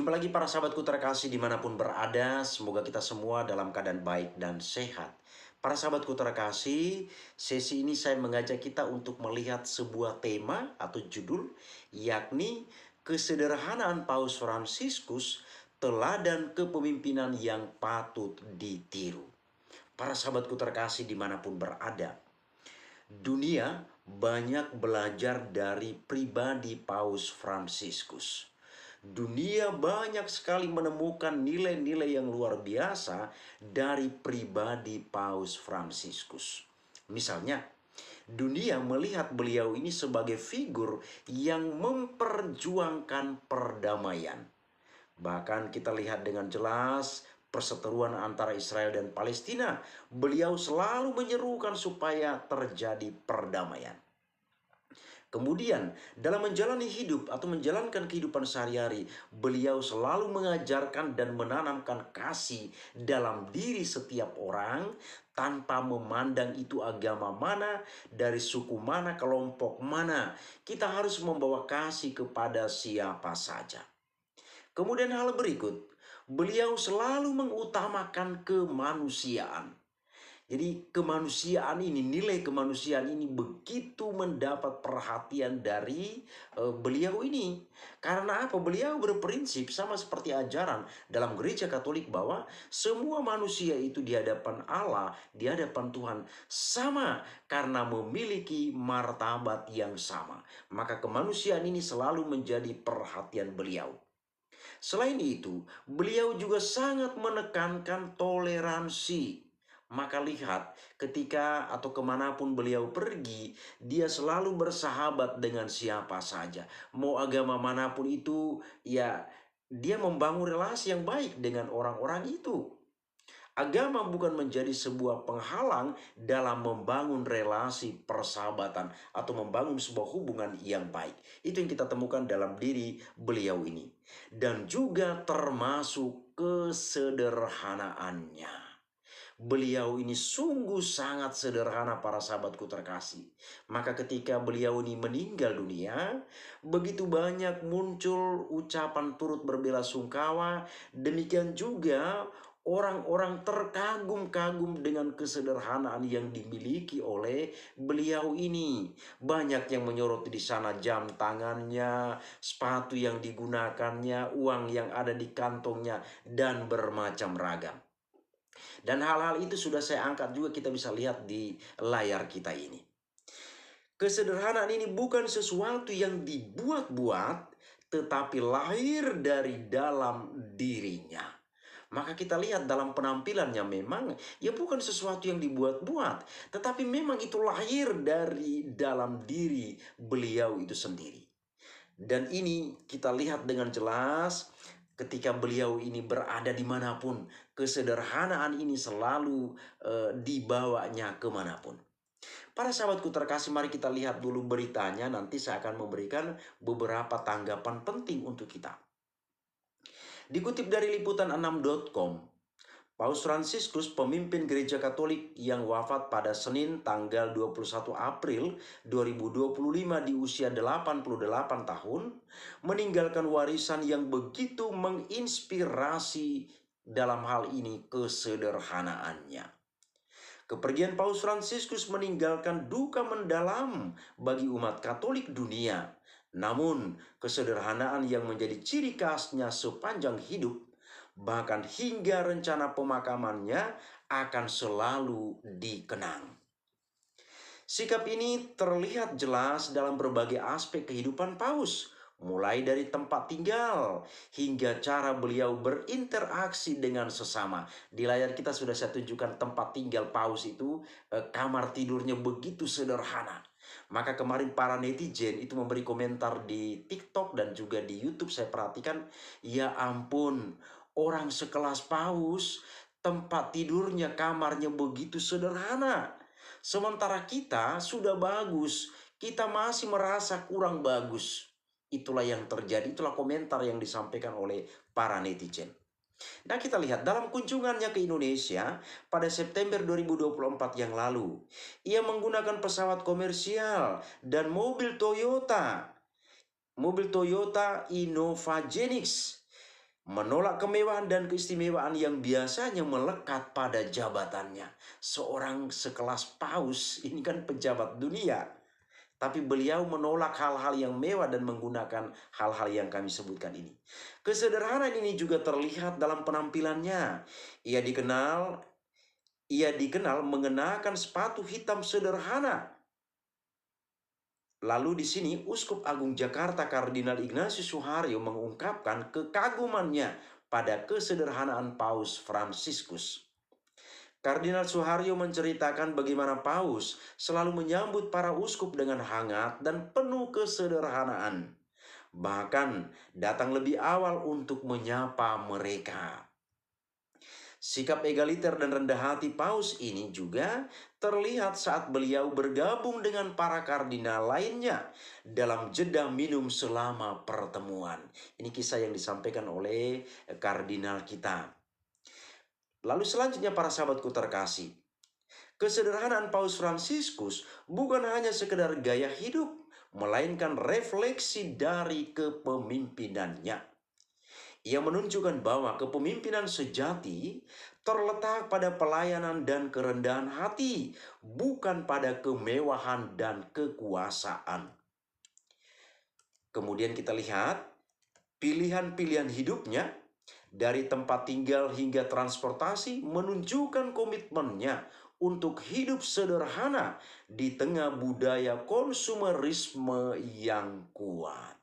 Jumpa lagi para sahabatku terkasih dimanapun berada, semoga kita semua dalam keadaan baik dan sehat. Para sahabatku terkasih, sesi ini saya mengajak kita untuk melihat sebuah tema atau judul, yakni kesederhanaan Paus Fransiskus, teladan kepemimpinan yang patut ditiru. Para sahabatku terkasih dimanapun berada, dunia banyak belajar dari pribadi Paus Fransiskus. Dunia banyak sekali menemukan nilai-nilai yang luar biasa dari pribadi Paus Fransiskus. Misalnya, dunia melihat beliau ini sebagai figur yang memperjuangkan perdamaian. Bahkan kita lihat dengan jelas perseteruan antara Israel dan Palestina. Beliau selalu menyerukan supaya terjadi perdamaian. Kemudian, dalam menjalani hidup atau menjalankan kehidupan sehari-hari, beliau selalu mengajarkan dan menanamkan kasih dalam diri setiap orang tanpa memandang itu agama mana, dari suku mana, kelompok mana. Kita harus membawa kasih kepada siapa saja. Kemudian hal berikut, beliau selalu mengutamakan kemanusiaan. Jadi kemanusiaan ini, nilai kemanusiaan ini begitu mendapat perhatian dari beliau ini. Karena apa? Beliau berprinsip sama seperti ajaran dalam gereja Katolik bahwa semua manusia itu di hadapan Allah, di hadapan Tuhan sama karena memiliki martabat yang sama. Maka kemanusiaan ini selalu menjadi perhatian beliau. Selain itu, beliau juga sangat menekankan toleransi. Maka lihat, ketika atau kemanapun beliau pergi, dia selalu bersahabat dengan siapa saja. Mau agama manapun itu, ya dia membangun relasi yang baik dengan orang-orang itu. Agama bukan menjadi sebuah penghalang dalam membangun relasi persahabatan atau membangun sebuah hubungan yang baik. Itu yang kita temukan dalam diri beliau ini. Dan juga termasuk kesederhanaannya. Beliau ini sungguh sangat sederhana para sahabatku terkasih. Maka ketika beliau ini meninggal dunia, begitu banyak muncul ucapan turut berbelasungkawa. Demikian juga orang-orang terkagum-kagum dengan kesederhanaan yang dimiliki oleh beliau ini. Banyak yang menyoroti di sana jam tangannya, sepatu yang digunakannya, uang yang ada di kantongnya, dan bermacam ragam. Dan hal-hal itu sudah saya angkat juga, kita bisa lihat di layar kita ini. Kesederhanaan ini bukan sesuatu yang dibuat-buat, tetapi lahir dari dalam dirinya. Maka kita lihat dalam penampilannya memang ya bukan sesuatu yang dibuat-buat, tetapi memang itu lahir dari dalam diri beliau itu sendiri. Dan ini kita lihat dengan jelas ketika beliau ini berada dimanapun, kesederhanaan ini selalu dibawanya kemanapun. Para sahabatku terkasih, mari kita lihat dulu beritanya. Nanti saya akan memberikan beberapa tanggapan penting untuk kita. Dikutip dari liputan6.com, Paus Fransiskus, pemimpin gereja Katolik yang wafat pada Senin tanggal 21 April 2025 di usia 88 tahun, meninggalkan warisan yang begitu menginspirasi dalam hal ini kesederhanaannya. Kepergian Paus Fransiskus meninggalkan duka mendalam bagi umat Katolik dunia. Namun, kesederhanaan yang menjadi ciri khasnya sepanjang hidup, bahkan hingga rencana pemakamannya, akan selalu dikenang. Sikap ini terlihat jelas dalam berbagai aspek kehidupan Paus, mulai dari tempat tinggal hingga cara beliau berinteraksi dengan sesama. Di layar kita sudah saya tunjukkan tempat tinggal Paus itu, kamar tidurnya begitu sederhana. Maka kemarin para netizen itu memberi komentar di TikTok dan juga di YouTube, saya perhatikan, ya ampun, orang sekelas Paus, tempat tidurnya, kamarnya begitu sederhana. Sementara kita sudah bagus, kita masih merasa kurang bagus. Itulah yang terjadi, itulah komentar yang disampaikan oleh para netizen. Nah, kita lihat dalam kunjungannya ke Indonesia pada September 2024 yang lalu, ia menggunakan pesawat komersial dan mobil Toyota Innova Genix. menolak kemewahan dan keistimewaan yang biasanya melekat pada jabatannya. Seorang sekelas paus ini kan pejabat dunia, tapi beliau menolak hal-hal yang mewah dan menggunakan hal-hal yang kami sebutkan ini. Kesederhanaan ini juga terlihat dalam penampilannya. Ia dikenal mengenakan sepatu hitam sederhana. Lalu di sini Uskup Agung Jakarta Kardinal Ignatius Suharyo mengungkapkan kekagumannya pada kesederhanaan Paus Fransiskus. Kardinal Suharyo menceritakan bagaimana Paus selalu menyambut para uskup dengan hangat dan penuh kesederhanaan. Bahkan datang lebih awal untuk menyapa mereka. Sikap egaliter dan rendah hati Paus ini juga terlihat saat beliau bergabung dengan para kardinal lainnya dalam jeda minum selama pertemuan. Ini kisah yang disampaikan oleh kardinal kita. Lalu selanjutnya para sahabatku terkasih, kesederhanaan Paus Fransiskus bukan hanya sekedar gaya hidup, melainkan refleksi dari kepemimpinannya. Ia menunjukkan bahwa kepemimpinan sejati terletak pada pelayanan dan kerendahan hati, bukan pada kemewahan dan kekuasaan. Kemudian kita lihat pilihan-pilihan hidupnya, dari tempat tinggal hingga transportasi, menunjukkan komitmennya untuk hidup sederhana di tengah budaya konsumerisme yang kuat.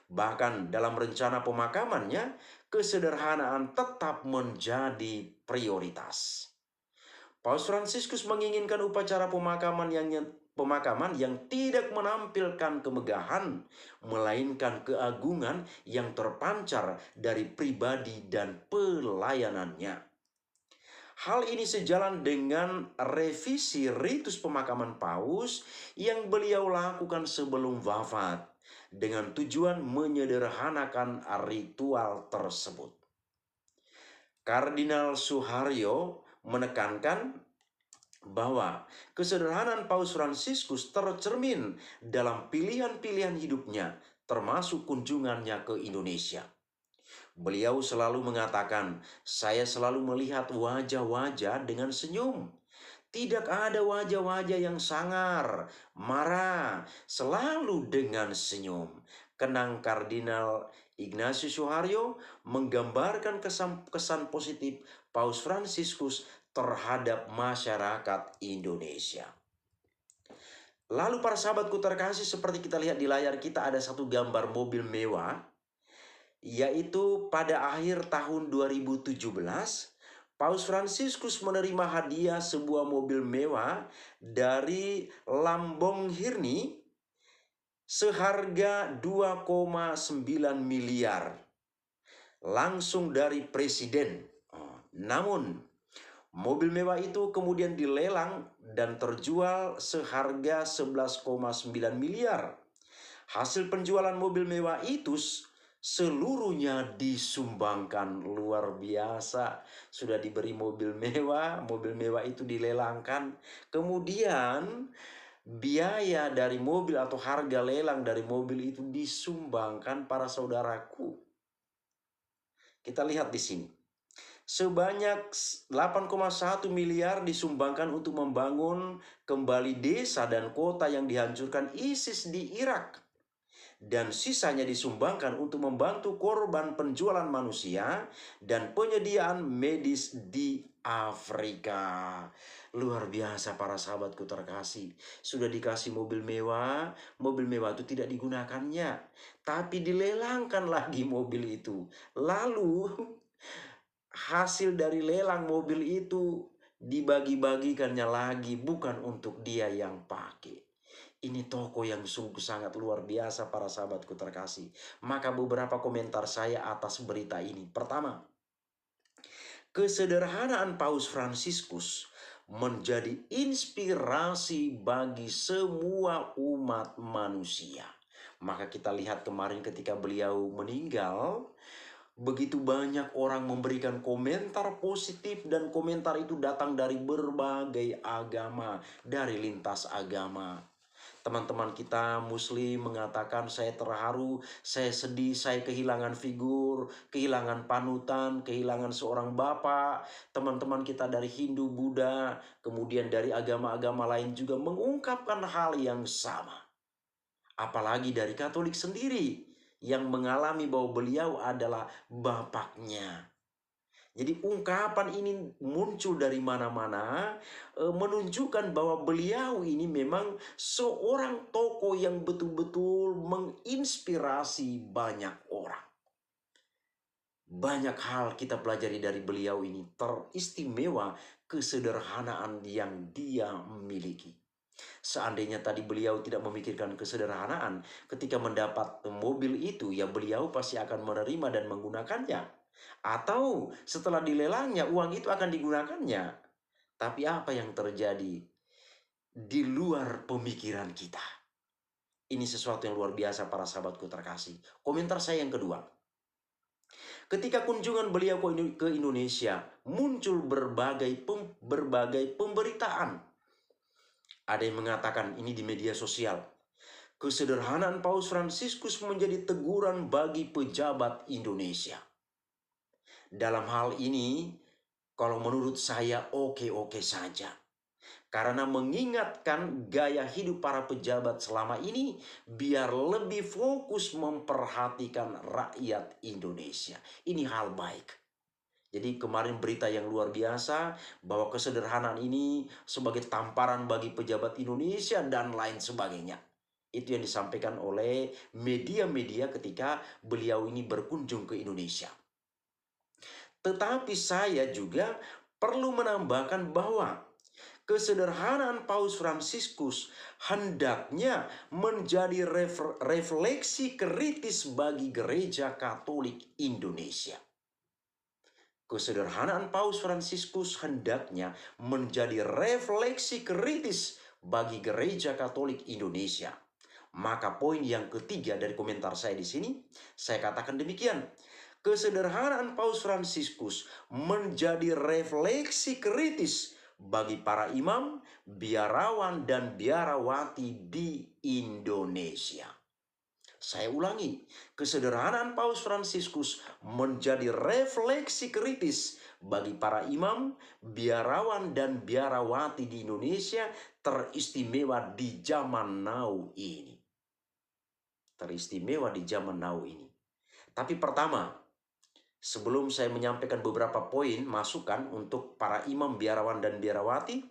Bahkan dalam rencana pemakamannya, kesederhanaan tetap menjadi prioritas. Paus Fransiskus menginginkan upacara pemakaman yang tidak menampilkan kemegahan, melainkan keagungan yang terpancar dari pribadi dan pelayanannya. Hal ini sejalan dengan revisi ritus pemakaman Paus yang beliau lakukan sebelum wafat, dengan tujuan menyederhanakan ritual tersebut. Kardinal Suharyo menekankan bahwa kesederhanaan Paus Fransiskus tercermin dalam pilihan-pilihan hidupnya, termasuk kunjungannya ke Indonesia. Beliau selalu mengatakan, "Saya selalu melihat wajah-wajah dengan senyum. Tidak ada wajah-wajah yang sangar, marah, selalu dengan senyum." Kenang Kardinal Ignatius Suharyo menggambarkan kesan positif Paus Fransiskus terhadap masyarakat Indonesia. Lalu para sahabatku terkasih, seperti kita lihat di layar kita ada satu gambar mobil mewah, yaitu pada akhir tahun 2017, Paus Fransiskus menerima hadiah sebuah mobil mewah dari Lamborghini seharga 2,9 miliar langsung dari presiden. Namun mobil mewah itu kemudian dilelang dan terjual seharga 11,9 miliar. Hasil penjualan mobil mewah itu seluruhnya disumbangkan. Luar biasa. Sudah diberi mobil mewah itu dilelangkan. Kemudian biaya dari mobil atau harga lelang dari mobil itu disumbangkan para saudaraku. Kita lihat di sini. Sebanyak 8,1 miliar disumbangkan untuk membangun kembali desa dan kota yang dihancurkan ISIS di Irak. Dan sisanya disumbangkan untuk membantu korban penjualan manusia dan penyediaan medis di Afrika. Luar biasa para sahabatku terkasih. Sudah dikasih mobil mewah itu tidak digunakannya, tapi dilelangkan lagi mobil itu. Lalu hasil dari lelang mobil itu dibagi-bagikannya lagi, bukan untuk dia yang pakai. Ini toko yang sungguh sangat luar biasa para sahabatku terkasih. Maka beberapa komentar saya atas berita ini. Pertama, kesederhanaan Paus Fransiskus menjadi inspirasi bagi semua umat manusia. Maka kita lihat kemarin ketika beliau meninggal, begitu banyak orang memberikan komentar positif, dan komentar itu datang dari berbagai agama, dari lintas agama. Teman-teman kita Muslim mengatakan, saya terharu, saya sedih, saya kehilangan figur, kehilangan panutan, kehilangan seorang bapak. Teman-teman kita dari Hindu, Buddha, kemudian dari agama-agama lain juga mengungkapkan hal yang sama. Apalagi dari Katolik sendiri yang mengalami bahwa beliau adalah bapaknya. Jadi ungkapan ini muncul dari mana-mana, menunjukkan bahwa beliau ini memang seorang tokoh yang betul-betul menginspirasi banyak orang. Banyak hal kita pelajari dari beliau ini, teristimewa kesederhanaan yang dia miliki. Seandainya tadi beliau tidak memikirkan kesederhanaan, ketika mendapat mobil itu, ya beliau pasti akan menerima dan menggunakannya. Atau setelah dilelangnya, uang itu akan digunakannya. Tapi apa yang terjadi di luar pemikiran kita? Ini sesuatu yang luar biasa para sahabatku terkasih. Komentar saya yang kedua. Ketika kunjungan beliau ke Indonesia, muncul berbagai pemberitaan. Ada yang mengatakan ini di media sosial. Kesederhanaan Paus Fransiskus menjadi teguran bagi pejabat Indonesia. Dalam hal ini, kalau menurut saya oke-oke saja. Karena mengingatkan gaya hidup para pejabat selama ini biar lebih fokus memperhatikan rakyat Indonesia. Ini hal baik. Jadi kemarin berita yang luar biasa bahwa kesederhanaan ini sebagai tamparan bagi pejabat Indonesia dan lain sebagainya. Itu yang disampaikan oleh media-media ketika beliau ini berkunjung ke Indonesia. Tetapi saya juga perlu menambahkan bahwa kesederhanaan Paus Fransiskus hendaknya menjadi refleksi kritis bagi Gereja Katolik Indonesia. Kesederhanaan Paus Fransiskus hendaknya menjadi refleksi kritis bagi Gereja Katolik Indonesia. Maka poin yang ketiga dari komentar saya di sini, saya katakan demikian. Kesederhanaan Paus Fransiskus menjadi refleksi kritis bagi para imam, biarawan, dan biarawati di Indonesia. Saya ulangi, kesederhanaan Paus Fransiskus menjadi refleksi kritis bagi para imam, biarawan, dan biarawati di Indonesia, teristimewa di zaman now ini. Teristimewa di zaman now ini. Tapi pertama, sebelum saya menyampaikan beberapa poin masukan untuk para imam, biarawan, dan biarawati,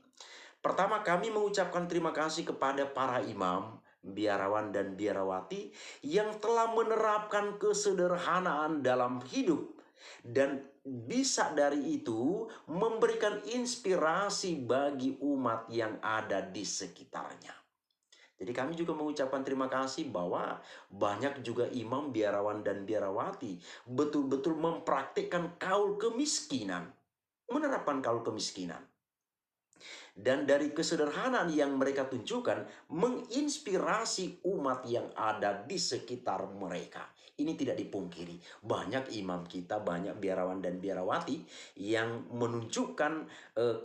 pertama kami mengucapkan terima kasih kepada para imam, biarawan, dan biarawati yang telah menerapkan kesederhanaan dalam hidup dan bisa dari itu memberikan inspirasi bagi umat yang ada di sekitarnya. Jadi kami juga mengucapkan terima kasih bahwa banyak juga imam, biarawan, dan biarawati betul-betul mempraktikkan kaul kemiskinan, menerapkan kaul kemiskinan. Dan dari kesederhanaan yang mereka tunjukkan menginspirasi umat yang ada di sekitar mereka. Ini tidak dipungkiri. Banyak imam kita, banyak biarawan dan biarawati yang menunjukkan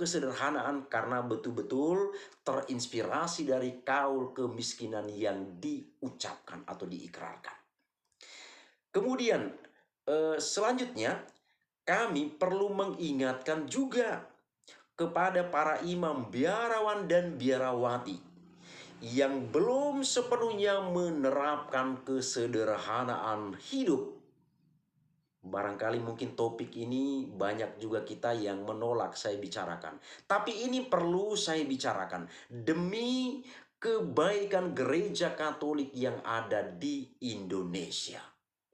kesederhanaan karena betul-betul terinspirasi dari kaul kemiskinan yang diucapkan atau diikrarkan. Kemudian selanjutnya kami perlu mengingatkan juga kepada para imam, biarawan, dan biarawati yang belum sepenuhnya menerapkan kesederhanaan hidup. Barangkali mungkin topik ini banyak juga kita yang menolak saya bicarakan. Tapi ini perlu saya bicarakan demi kebaikan Gereja Katolik yang ada di Indonesia.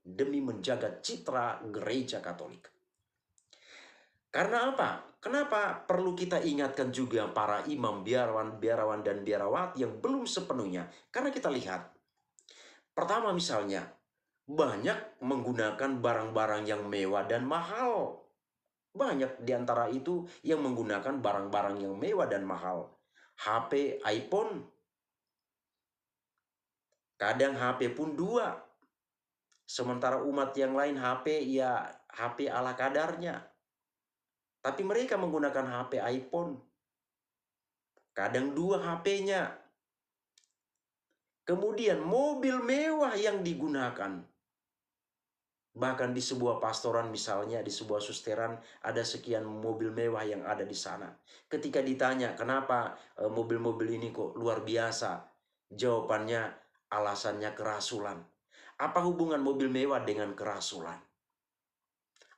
Demi menjaga citra Gereja Katolik. Karena apa? Kenapa perlu kita ingatkan juga para imam, biarawan, dan biarawati yang belum sepenuhnya? Karena kita lihat, pertama misalnya, banyak menggunakan barang-barang yang mewah dan mahal. Banyak di antara itu yang menggunakan barang-barang yang mewah dan mahal. HP, iPhone. Kadang HP pun 2. Sementara umat yang lain HP ya HP ala kadarnya. Tapi mereka menggunakan HP iPhone. Kadang 2 HP-nya. Kemudian mobil mewah yang digunakan. Bahkan di sebuah pastoran misalnya, di sebuah susteran ada sekian mobil mewah yang ada di sana. Ketika ditanya, kenapa mobil-mobil ini kok luar biasa? Jawabannya, alasannya kerasulan. Apa hubungan mobil mewah dengan kerasulan?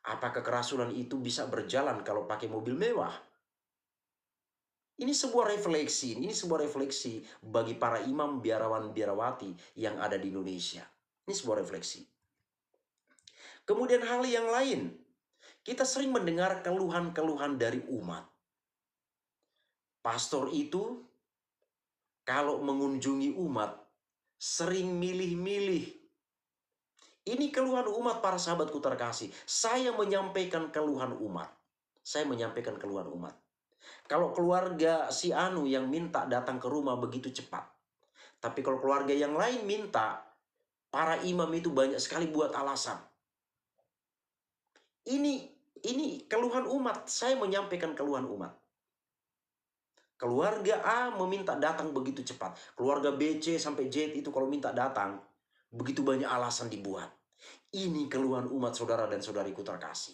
Apakah kerasulan itu bisa berjalan kalau pakai mobil mewah? Ini sebuah refleksi bagi para imam biarawan biarawati yang ada di Indonesia. Ini sebuah refleksi. Kemudian hal yang lain, kita sering mendengar keluhan-keluhan dari umat. Pastor itu kalau mengunjungi umat sering milih-milih. Ini keluhan umat para sahabatku terkasih. Saya menyampaikan keluhan umat. Saya menyampaikan keluhan umat. Kalau keluarga si Anu yang minta datang ke rumah begitu cepat. Tapi kalau keluarga yang lain minta, para imam itu banyak sekali buat alasan. Ini keluhan umat. Saya menyampaikan keluhan umat. Keluarga A meminta datang begitu cepat. Keluarga B, C, sampai Z itu kalau minta datang, begitu banyak alasan dibuat. Ini keluhan umat saudara dan saudariku terkasih.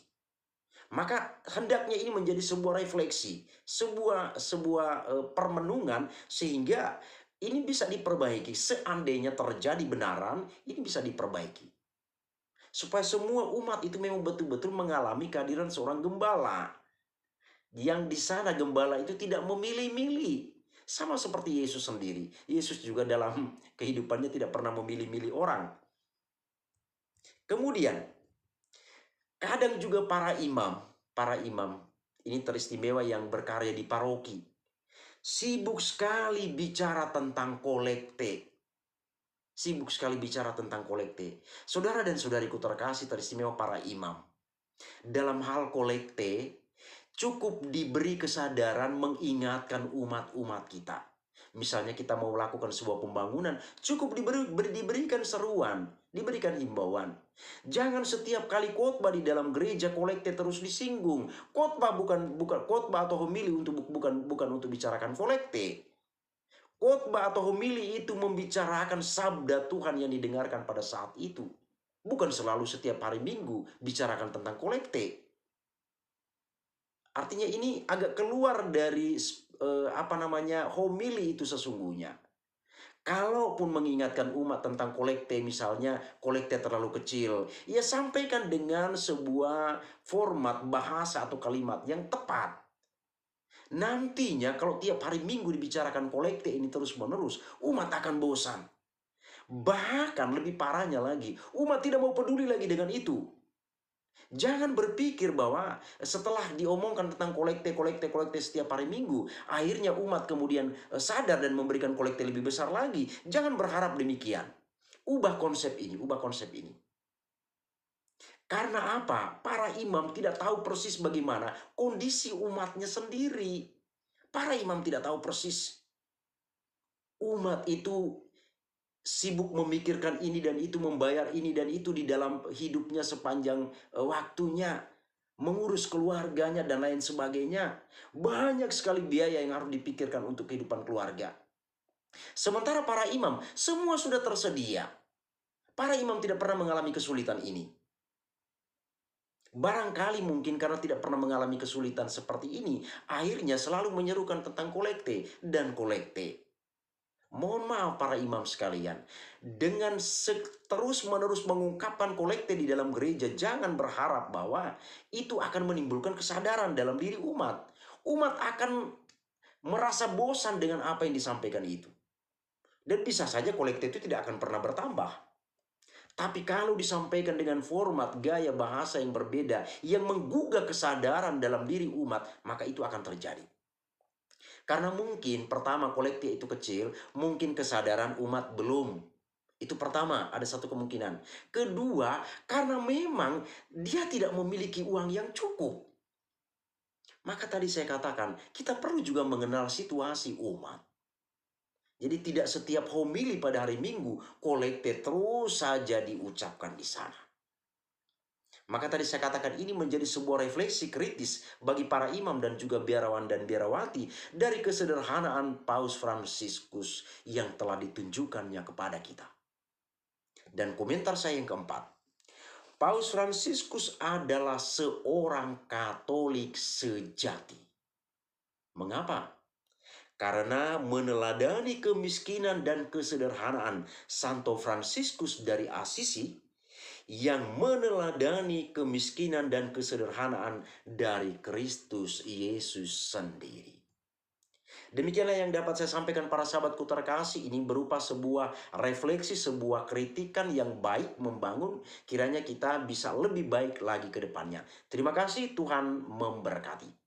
Maka hendaknya ini menjadi sebuah refleksi, sebuah permenungan sehingga ini bisa diperbaiki. Seandainya terjadi benaran, ini bisa diperbaiki. Supaya semua umat itu memang betul-betul mengalami kehadiran seorang gembala. Yang di sana gembala itu tidak memilih-milih. Sama seperti Yesus sendiri. Yesus juga dalam kehidupannya tidak pernah memilih-milih orang. Kemudian, kadang juga para imam, ini teristimewa yang berkarya di paroki, sibuk sekali bicara tentang kolekte. Sibuk sekali bicara tentang kolekte. Saudara dan saudariku terkasih, teristimewa para imam. Dalam hal kolekte, cukup diberi kesadaran mengingatkan umat-umat kita. Misalnya kita mau melakukan sebuah pembangunan, cukup diberikan seruan, diberikan himbauan. Jangan setiap kali khotbah di dalam gereja kolekte terus disinggung. Khotbah bukan khotbah atau homili bukan untuk bicarakan kolekte. Khotbah atau homili itu membicarakan sabda Tuhan yang didengarkan pada saat itu. Bukan selalu setiap hari Minggu bicarakan tentang kolekte. Artinya ini agak keluar dari homili itu sesungguhnya. Kalaupun mengingatkan umat tentang kolekte, misalnya kolekte terlalu kecil, ya sampaikan dengan sebuah format bahasa atau kalimat yang tepat. Nantinya kalau tiap hari Minggu dibicarakan kolekte ini terus-menerus, umat akan bosan. Bahkan lebih parahnya lagi, umat tidak mau peduli lagi dengan itu. Jangan berpikir bahwa setelah diomongkan tentang kolekte setiap hari Minggu, akhirnya umat kemudian sadar dan memberikan kolekte lebih besar lagi. Jangan berharap demikian. Ubah konsep ini. Karena apa? Para imam tidak tahu persis bagaimana kondisi umatnya sendiri. Para imam tidak tahu persis. Umat itu sibuk memikirkan ini dan itu, membayar ini dan itu di dalam hidupnya sepanjang waktunya, mengurus keluarganya dan lain sebagainya. Banyak sekali biaya yang harus dipikirkan untuk kehidupan keluarga. Sementara para imam semua sudah tersedia. Para imam tidak pernah mengalami kesulitan ini. Barangkali mungkin karena tidak pernah mengalami kesulitan seperti ini, akhirnya selalu menyerukan tentang kolekte dan kolekte. Mohon maaf para imam sekalian, dengan terus-menerus mengungkapkan kolekte di dalam gereja, jangan berharap bahwa itu akan menimbulkan kesadaran dalam diri umat. Umat akan merasa bosan dengan apa yang disampaikan itu. Dan bisa saja kolekte itu tidak akan pernah bertambah. Tapi kalau disampaikan dengan format gaya bahasa yang berbeda, yang menggugah kesadaran dalam diri umat, maka itu akan terjadi. Karena mungkin pertama kolektif itu kecil, mungkin kesadaran umat belum. Itu pertama, ada satu kemungkinan. Kedua, karena memang dia tidak memiliki uang yang cukup. Maka tadi saya katakan, kita perlu juga mengenal situasi umat. Jadi tidak setiap homili pada hari Minggu, kolektif terus saja diucapkan di sana. Maka tadi saya katakan ini menjadi sebuah refleksi kritis bagi para imam dan juga biarawan dan biarawati dari kesederhanaan Paus Fransiskus yang telah ditunjukkannya kepada kita. Dan komentar saya yang keempat, Paus Fransiskus adalah seorang Katolik sejati. Mengapa? Karena meneladani kemiskinan dan kesederhanaan Santo Fransiskus dari Asisi yang meneladani kemiskinan dan kesederhanaan dari Kristus Yesus sendiri. Demikianlah yang dapat saya sampaikan para sahabatku terkasih. Ini berupa sebuah refleksi, sebuah kritikan yang baik, membangun. Kiranya kita bisa lebih baik lagi ke depannya. Terima kasih, Tuhan memberkati.